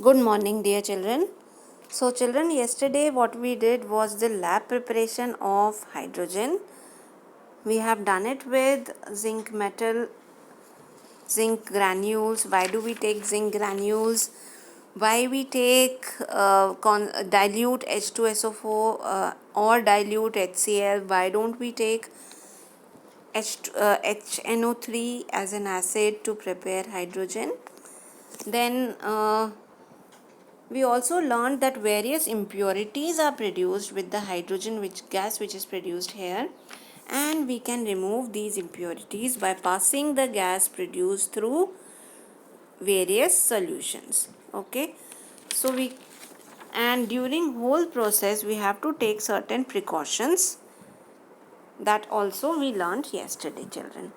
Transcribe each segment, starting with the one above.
Good morning, dear children. So, children, yesterday what we did was the lab preparation of hydrogen. We have done it with zinc metal, zinc granules. Why do we take zinc granules? Why we take dilute H2SO4 or dilute HCl? Why don't we take HNO3 as an acid to prepare hydrogen? Then we also learned that various impurities are produced with the hydrogen gas which is produced here, and we can remove these impurities by passing the gas produced through various solutions. Okay, so we and during whole process we have to take certain precautions, that also we learned yesterday, children.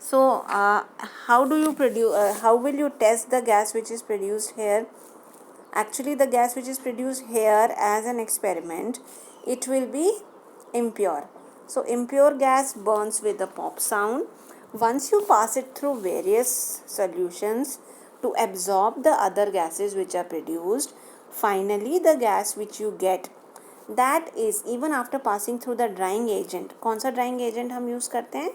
So how do you produce how will you test the gas which is produced here? Actually, the gas which is produced here as an experiment, it will be impure. So impure gas burns with a pop sound. Once you pass it through various solutions to absorb the other gases which are produced, finally the gas which you get, that is even after passing through the drying agent. कौन सा drying agent हम use करते हैं?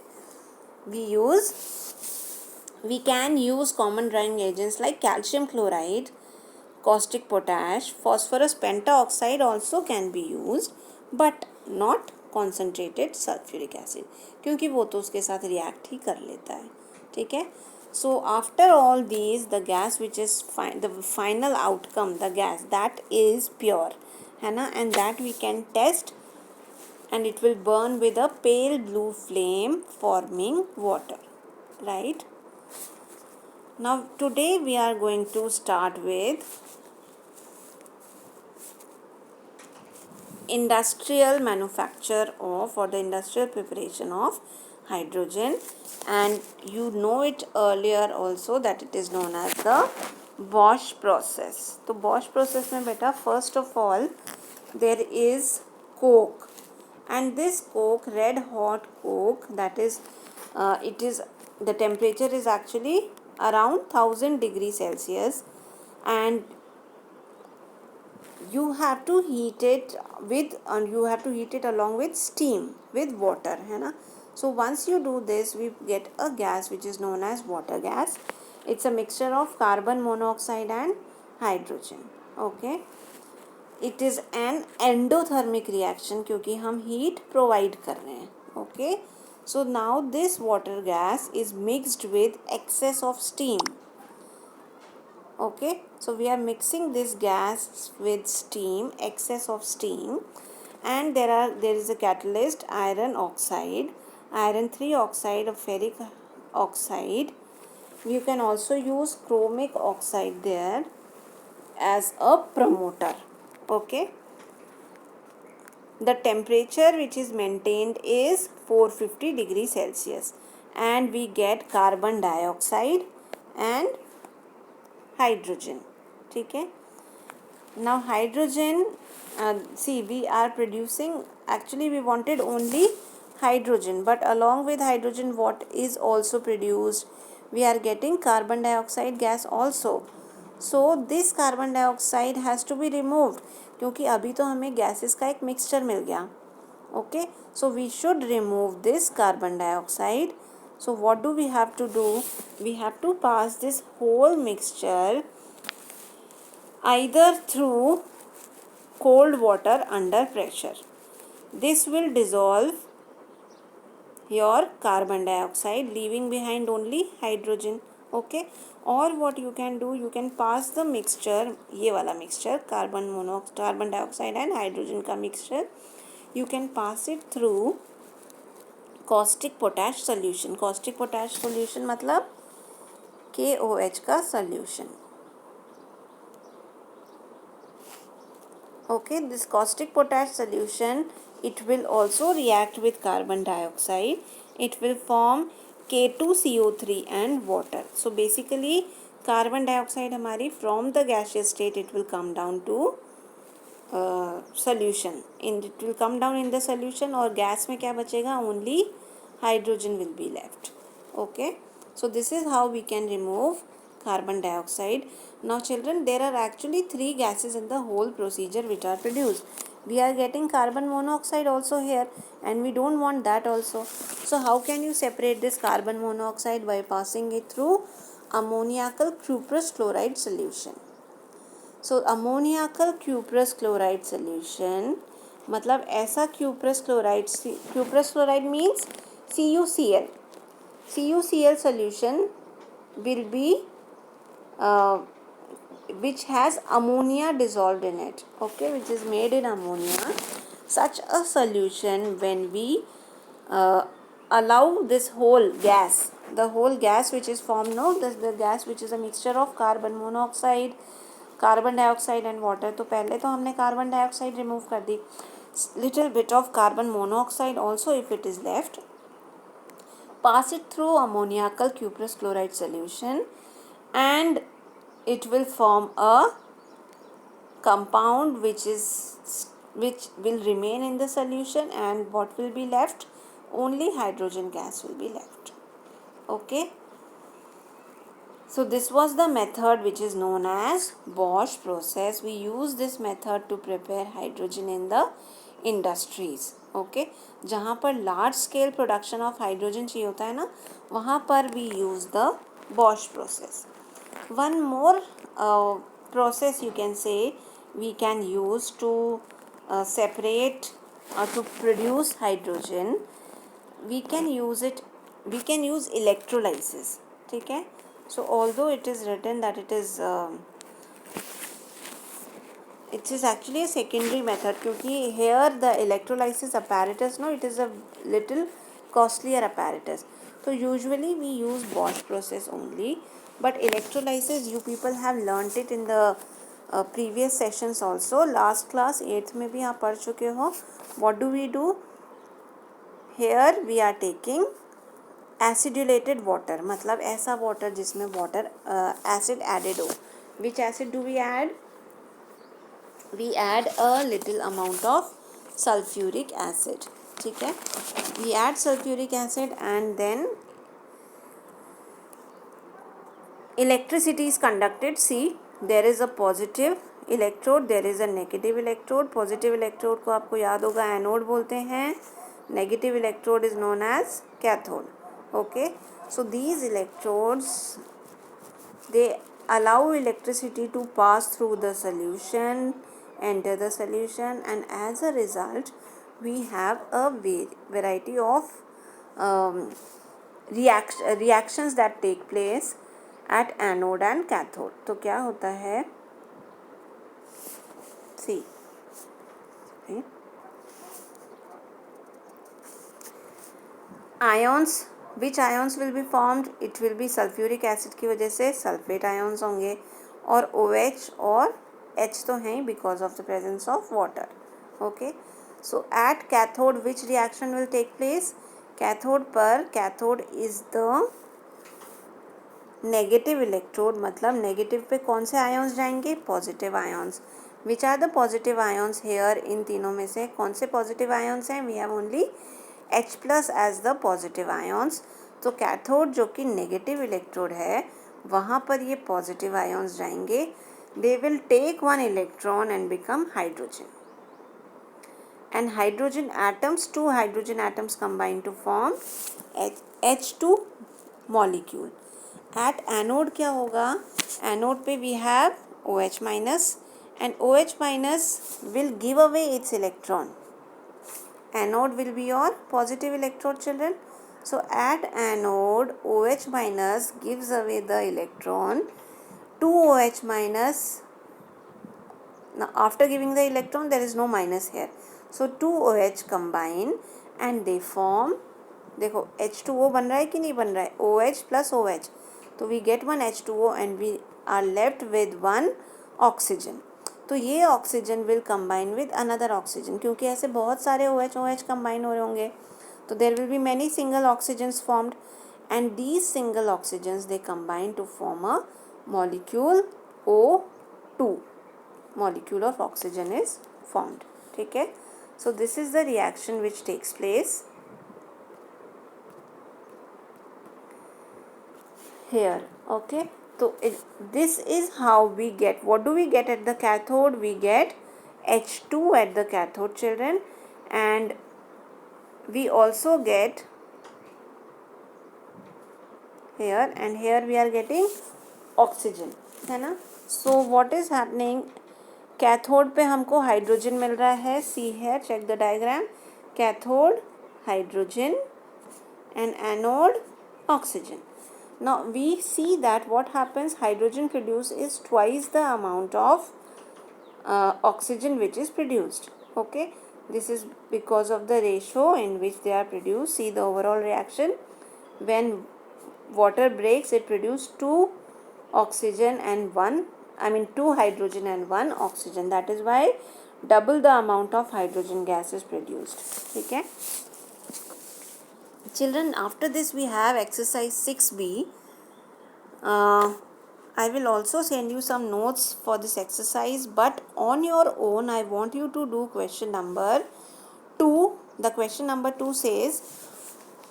We can use common drying agents like calcium chloride, caustic potash, phosphorus pentaoxide also can be used, but not concentrated sulfuric acid, क्योंकि वो तो उसके साथ react ही कर लेता है. ठीक है. So after all these, the gas which is the final outcome, the gas that is pure, है ना, and that we can test, and it will burn with a pale blue flame forming water, right? Now today we are going to start with industrial manufacture of, or the industrial preparation of hydrogen, and you know it earlier also that it is known as the Bosch process. तो Bosch process में बेटा first of all there is coke, and this coke, red hot coke, that is it is, the temperature is actually around 1000 degrees Celsius, and you have to heat it with, and you have to heat it along with steam with water, है ना. So once you do this, we get a gas which is known as water gas. It's a mixture of carbon monoxide and hydrogen. Okay, it is an endothermic reaction क्योंकि हम heat provide कर रहे हैं. Okay, so now this water gas is mixed with excess of steam. Okay, so we are mixing this gas with steam, excess of steam, and there is a catalyst, iron oxide, iron 3 oxide of ferric oxide. You can also use chromic oxide there as a promoter. Okay, the temperature which is maintained is 450 degrees Celsius, and we get carbon dioxide and hydrogen. ठीक है. Now hydrogen, see, we are producing, actually we wanted only hydrogen, but along with hydrogen what is also produced, we are getting carbon dioxide gas also. So this carbon dioxide has to be removed, क्योंकि अभी तो हमें gases का एक mixture मिल गया. Okay, so we should remove this carbon dioxide. So what do we have to do? We have to pass this whole mixture either through cold water under pressure. This will dissolve your carbon dioxide, leaving behind only hydrogen. Okay, or what you can do, you can pass the mixture, ये वाला mixture, carbon dioxide and hydrogen का mixture, you can pass it through caustic potash solution. caustic potash solution मतलब KOH का solution. Okay, this caustic potash solution, it will also react with carbon dioxide. It will form K2CO3 and water. So basically carbon dioxide हमारी from the gaseous state, it will come down to solution. It will come down in the solution, और gas में क्या बचेगा? Only hydrogen will be left. Okay, so this is how we can remove carbon dioxide. Now children, there are actually 3 gases in the whole procedure which are produced. We are getting carbon monoxide also here, and we don't want that also. So how can you separate this carbon monoxide? By passing it through ammoniacal cuprous chloride solution. So ammoniacal cuprous chloride solution, मतलब ऐसा cuprous chloride means CuCl. CuCl solution will be which has ammonia dissolved in it, okay, which is made in ammonia. Such a solution, when we allow this whole gas, the whole gas which is formed, no, the gas which is a mixture of carbon monoxide, carbon dioxide and water. तो पहले तो हमने carbon dioxide remove कर दी. Little bit of carbon monoxide also if it is left, pass it through ammoniacal cuprous chloride solution, and it will form a compound which will remain in the solution, and what will be left? Only hydrogen gas will be left. Okay. So this was the method which is known as Bosch process. We use this method to prepare hydrogen in the industries. Okay. जहाँ पर large scale production of hydrogen चाहिए होता है ना, वहाँ पर we use the Bosch process. One more process you can say we can use to separate or to produce hydrogen. We can use electrolysis. ठीक है. So although it is written that it is actually a secondary method, क्योंकि here the electrolysis apparatus, no, it is a little costlier apparatus. So usually we use Bosch process only, but electrolysis you people have learnt it in the previous sessions also. Last class 8th में भी आप पढ़ चुके हो. What do we do? Here we are taking acidulated water, मतलब ऐसा water जिसमें water acid added हो. Which acid do we add? We add a little amount of sulfuric acid. ठीक है. We add sulfuric acid and then electricity is conducted. See, there is a positive electrode, there is a negative electrode. Positive electrode को आपको याद होगा anode बोलते हैं. Negative electrode is known as cathode. Okay, so these electrodes, they allow electricity to pass through the solution, enter the solution, and as a result we have a variety of reactions that take place at anode and cathode. तो क्या होता है? See, okay. Ions, which ions will be formed? It will be sulfuric acid की वजह से sulphate ions होंगे, और OH और H तो हैं because of the presence of water. Okay, so at cathode which reaction will take place? Cathode पर, cathode is the negative electrode, मतलब negative पे कौन से ions जाएंगे? Positive ions. Which are the positive ions here? इन तीनों में से कौन से positive ions हैं? We have only H plus as the positive ions. तो कैथोड जो कि नेगेटिव इलेक्ट्रोड है, वहाँ पर ये पॉजिटिव आयन्स जाएंगे. They will take one electron and become hydrogen. And hydrogen atoms, 2 hydrogen atoms combine to form H2 molecule. At anode क्या होगा? Anode पे we have OH minus, and OH minus will give away its electron. Anode will be your positive electrode, children. So at anode, OH minus gives away the electron to OH minus. Now after giving the electron, there is no minus here. So 2 OH combine and they form, देखो H2O बन रहा है कि नहीं बन रहा है? OH plus OH. तो we get one H2O and we are left with one oxygen. तो ये oxygen will combine with another oxygen, क्योंकि ऐसे बहुत सारे OH OH कंबाइन हो रहे होंगे, तो there will be many single oxygens formed, and these single oxygens they combine to form a molecule O2. Molecule of oxygen is formed. ठीक है. So this is the reaction which takes place here. Okay, So this is how we get. What do we get at the cathode? We get H2 at the cathode, children, and we also get here, and here we are getting oxygen, है ना. So what is happening? Cathode पे हमको hydrogen मिल रहा है. See है, check the diagram. Cathode hydrogen and anode oxygen. Now we see that what happens, hydrogen produced is twice the amount of oxygen which is produced. Okay, this is because of the ratio in which they are produced. See the overall reaction. When water breaks, it produces 2 oxygen and 2 hydrogen and 1 oxygen. That is why double the amount of hydrogen gas is produced. Okay. Children, after this we have exercise 6b. I will also send you some notes for this exercise, but on your own I want you to do question number 2. The question number 2 says,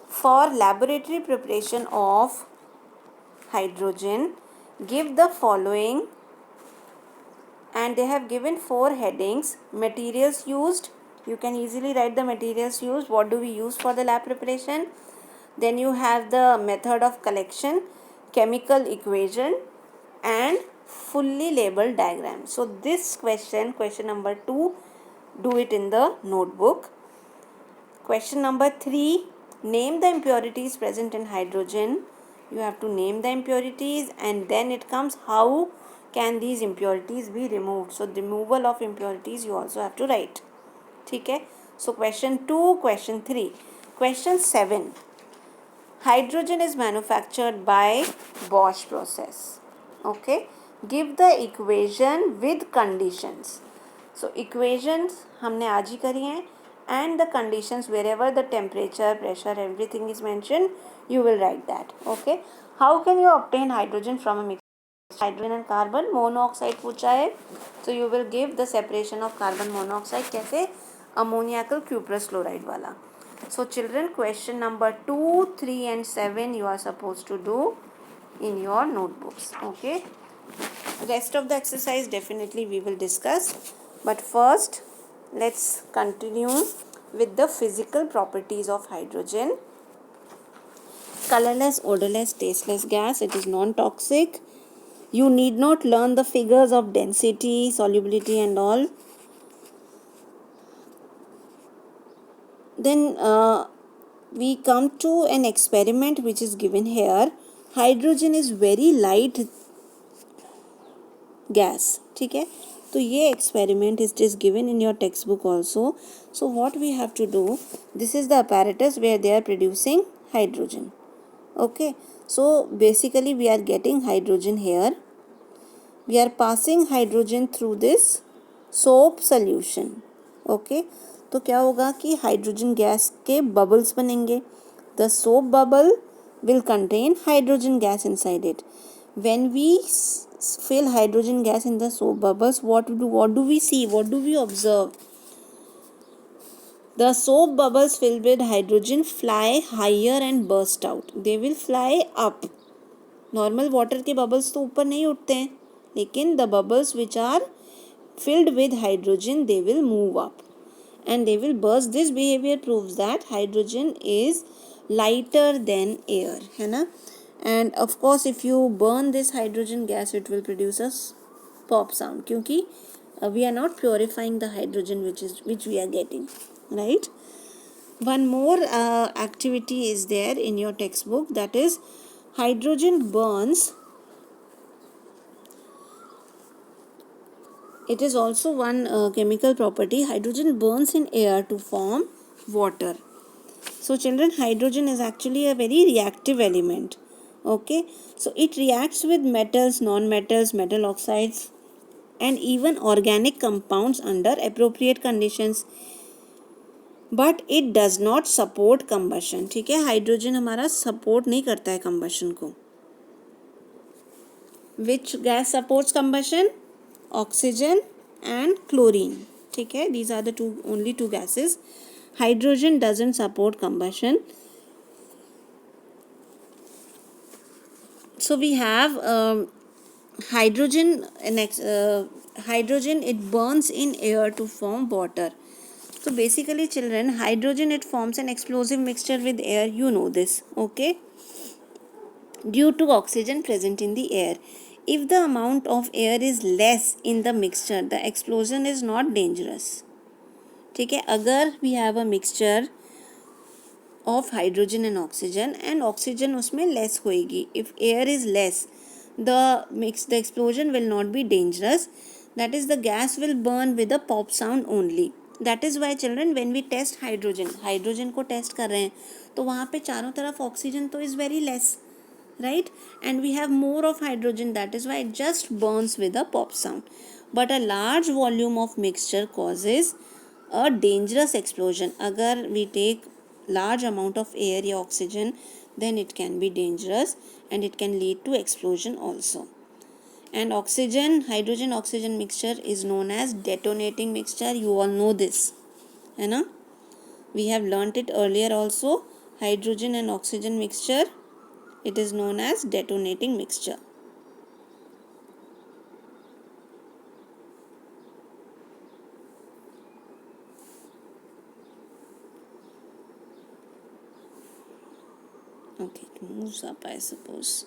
for laboratory preparation of hydrogen, give the following, and they have given 4 headings. Materials used. You can easily write the materials used. What do we use for the lab preparation? Then you have the method of collection, chemical equation, and fully labeled diagram. So this question number 2, do it in the notebook. Question number 3, name the impurities present in hydrogen. You have to name the impurities, and then it comes how can these impurities be removed. So removal of impurities you also have to write. Okay. So question 2, question 3. Question 7. Hydrogen is manufactured by Bosch process. Okay. Give the equation with conditions. So equations हमने आज ही करी हैं, and the conditions wherever the temperature, pressure, everything is mentioned, you will write that. Okay. How can you obtain hydrogen from a mixture? Hydrogen and carbon monoxide पूछा है. So you will give the separation of carbon monoxide. कैसे? Ammoniacal cuprous chloride वाला. So children, question number 2, 3 and 7 you are supposed to do in your notebooks. Okay. Rest of the exercise definitely we will discuss. But first let's continue with the physical properties of hydrogen. Colorless, odorless, tasteless gas. It is non-toxic. You need not learn the figures of density, solubility and all. Then we come to an experiment which is given here. Hydrogen is very light gas. ठीक है. तो ये experiment is given in your textbook also. So what we have to do, this is the apparatus where they are producing hydrogen. Okay. So basically we are getting hydrogen here. We are passing hydrogen through this soap solution. Okay. तो क्या होगा कि hydrogen gas के bubbles बनेंगे. The soap bubble will contain hydrogen gas inside it. When we fill hydrogen gas in the soap bubbles, what do we see? What do we observe? The soap bubbles filled with hydrogen fly higher and burst out. They will fly up. Normal water के bubbles तो ऊपर नहीं उठते हैं, लेकिन the bubbles which are filled with hydrogen, they will move up and they will burst. This behavior proves that hydrogen is lighter than air, है ना. And of course if you burn this hydrogen gas, it will produce a pop sound, क्योंकि we are not purifying the hydrogen which we are getting, right. One more activity is there in your textbook, that is hydrogen burns. It is also one chemical property. Hydrogen burns in air to form water. So children, hydrogen is actually a very reactive element. Okay. So it reacts with metals, non-metals, metal oxides and even organic compounds under appropriate conditions. But it does not support combustion. ठीक है. Hydrogen हमारा support नहीं करता है combustion को. Which gas supports combustion? Oxygen and chlorine. ठीक है. These are the only two gases. Hydrogen doesn't support combustion. So we have hydrogen. Hydrogen, it burns in air to form water. So basically children, hydrogen, it forms an explosive mixture with air, you know this, okay, due to oxygen present in the air. If the amount of air is less in the mixture, the explosion is not dangerous. ठीक है, अगर we have a mixture of hydrogen and oxygen उसमें less होएगी, if air is less, the explosion will not be dangerous. That is, the gas will burn with a pop sound only. That is why children, when we test hydrogen को test कर रहे हैं तो वहाँ पे चारों तरफ oxygen तो is very less, right, and we have more of hydrogen. That is why it just burns with a pop sound. But a large volume of mixture causes a dangerous explosion. अगर we take large amount of air या oxygen, then it can be dangerous and it can lead to explosion also. And hydrogen oxygen mixture is known as detonating mixture. You all know this, है ना? We have learnt it earlier also. Hydrogen and oxygen mixture, it is known as detonating mixture. Okay, it moves up, I suppose.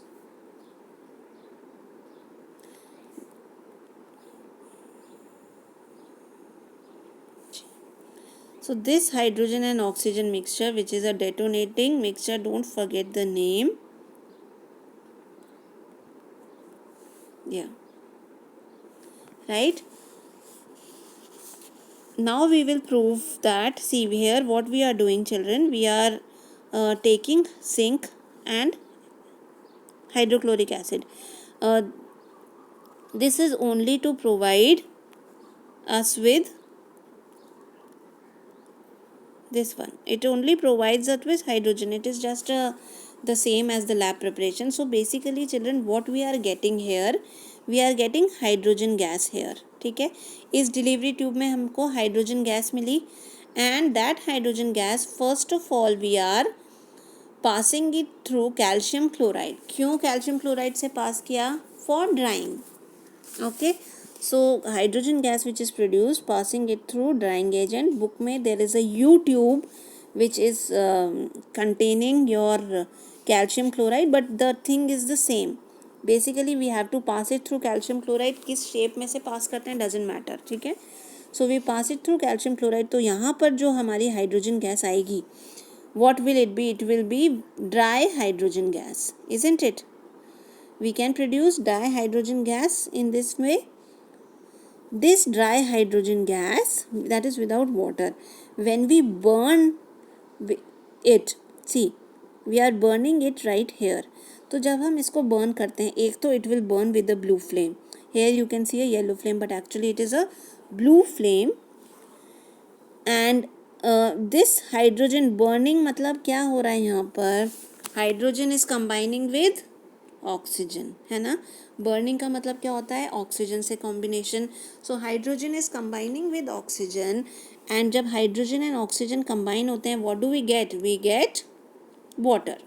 So this hydrogen and oxygen mixture, which is a detonating mixture, don't forget the name. Yeah. Right? Now we will prove that. See here what we are doing, children. We are taking zinc and hydrochloric acid. This is only to provide us with this one. It only provides us with hydrogen. It is just the same as the lab preparation. So basically children, what we are getting here, we are getting hydrogen gas here. ठीक है, इस delivery tube में हमको hydrogen gas मिली, and that hydrogen gas, first of all we are passing it through calcium chloride. क्यों calcium chloride से पास किया? For drying. Okay, so hydrogen gas which is produced, passing it through drying agent. Book में there is a U tube which is containing your calcium chloride, but the thing is the same. Basically we have to pass it through calcium chloride. किस shape में से pass करते हैं doesn't matter. ठीक है, so we pass it through calcium chloride. तो यहाँ पर जो हमारी hydrogen gas आएगी, what will it be? It will be dry hydrogen gas, isn't it? We can produce dihydrogen gas in this way. This dry hydrogen gas, that is without water, when we burn it, see, we are burning it right here. तो जब हम इसको burn करते हैं, एक तो it will burn with the blue flame. Here you can see a yellow flame, but actually it is a blue flame. And this hydrogen burning मतलब क्या हो रहा है यहाँ पर? Hydrogen is combining with oxygen, है ना? बर्निंग का मतलब क्या होता है? ऑक्सीजन से combination. So hydrogen is combining with oxygen, and जब हाइड्रोजन एंड ऑक्सीजन कंबाइन होते हैं, what do we get? We get water.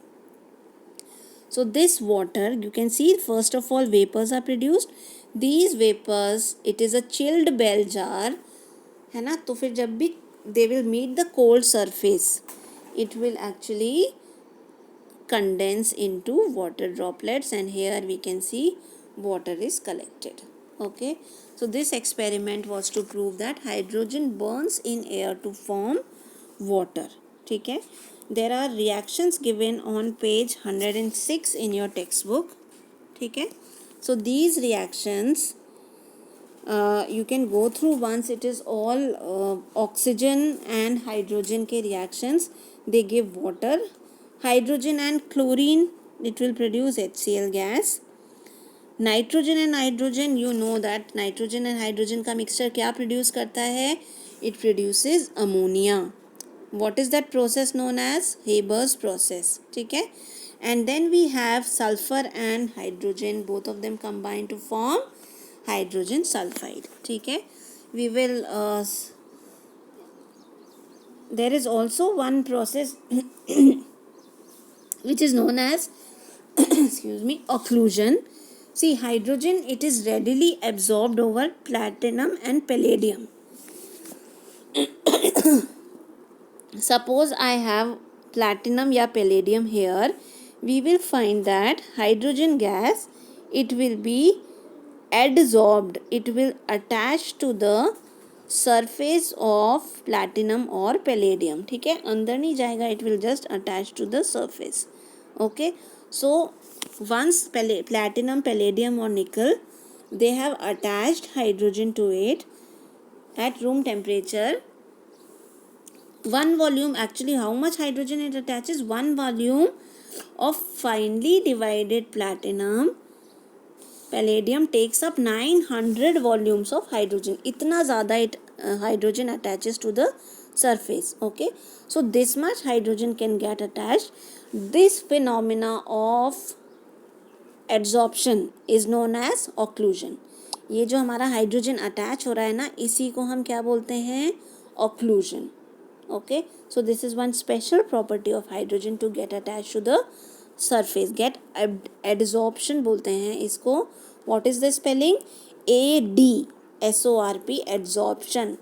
So this water, you can see, first of all vapors are produced. These vapors, it is a chilled bell jar, है ना? तो फिर जब भी they will meet the cold surface, it will actually condense into water droplets, and here we can see water is collected. Okay, so this experiment was to prove that hydrogen burns in air to form water. ठीक है, there are reactions given on page 106 in your textbook. ठीक है, so these reactions you can go through once. It is all oxygen and hydrogen के reactions. They give water. Hydrogen and chlorine, it will produce HCl gas. Nitrogen and hydrogen, you know that nitrogen and hydrogen का mixture क्या produce करता है? It produces ammonia. What is that process known as? Haber's process. ठीक है, and then we have sulfur and hydrogen, both of them combine to form hydrogen sulfide. ठीक है, we will there is also one process which is known as excuse me, occlusion. See, hydrogen, it is readily absorbed over platinum and palladium. Suppose I have platinum या palladium here, we will find that hydrogen gas, it will be adsorbed, it will attach to the surface of platinum or palladium. ठीक है, अंदर नहीं जाएगा, it will just attach to the surface. Okay, so once platinum, palladium or nickel, they have attached hydrogen to it at room temperature. One volume, actually how much hydrogen it attaches? One volume of finely divided platinum palladium takes up 900 volumes of hydrogen. इतना ज़्यादा it hydrogen attaches to the surface. Okay, so this much hydrogen can get attached. This phenomena of adsorption is known as occlusion. ये जो हमारा hydrogen attach हो रहा है ना, इसी को हम क्या बोलते हैं? occlusion. Okay, so this is one special property of hydrogen to get attached to the surface, get adsorption बोलते हैं इसको. What is the spelling? ADSORP, adsorption.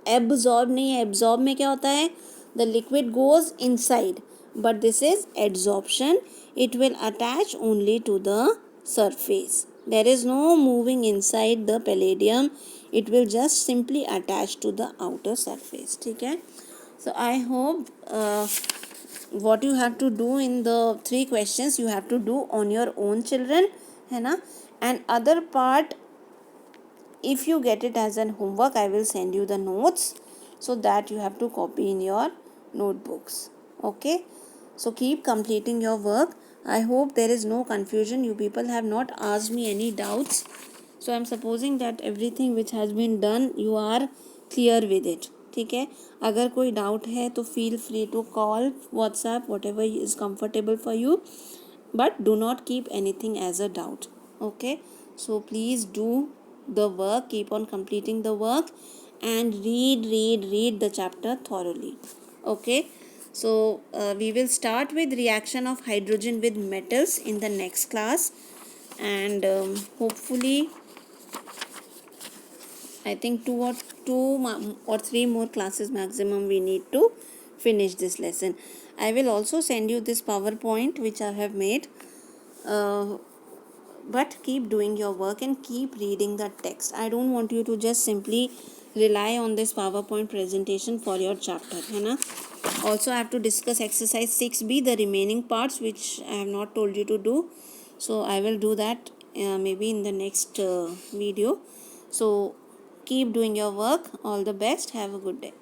absorb नहीं है, absorb में क्या होता है? The liquid goes inside, but this is adsorption. It will attach only to the surface. There is no moving inside the palladium. It will just simply attach to the outer surface. ठीक है? So I hope what you have to do in the 3 questions you have to do on your own, children, है ना? And other part, if you get it as an homework, I will send you the notes so that you have to copy in your notebooks. Okay, so keep completing your work. I hope there is no confusion. You people have not asked me any doubts, so I am supposing that everything which has been done you are clear with it. ठीक है, अगर कोई doubt है तो feel free to call, WhatsApp, whatever is comfortable for you, but do not keep anything as a doubt. Okay, so please do the work, keep on completing the work, and read the chapter thoroughly. Okay, so we will start with reaction of hydrogen with metals in the next class, and hopefully I think two or three more classes maximum we need to finish this lesson. I will also send you this PowerPoint which I have made, but keep doing your work and keep reading the text. I don't want you to just simply rely on this PowerPoint presentation for your chapter, है ना? Also I have to discuss exercise 6B, the remaining parts which I have not told you to do. So I will do that maybe in the next video. So keep doing your work. All the best. Have a good day.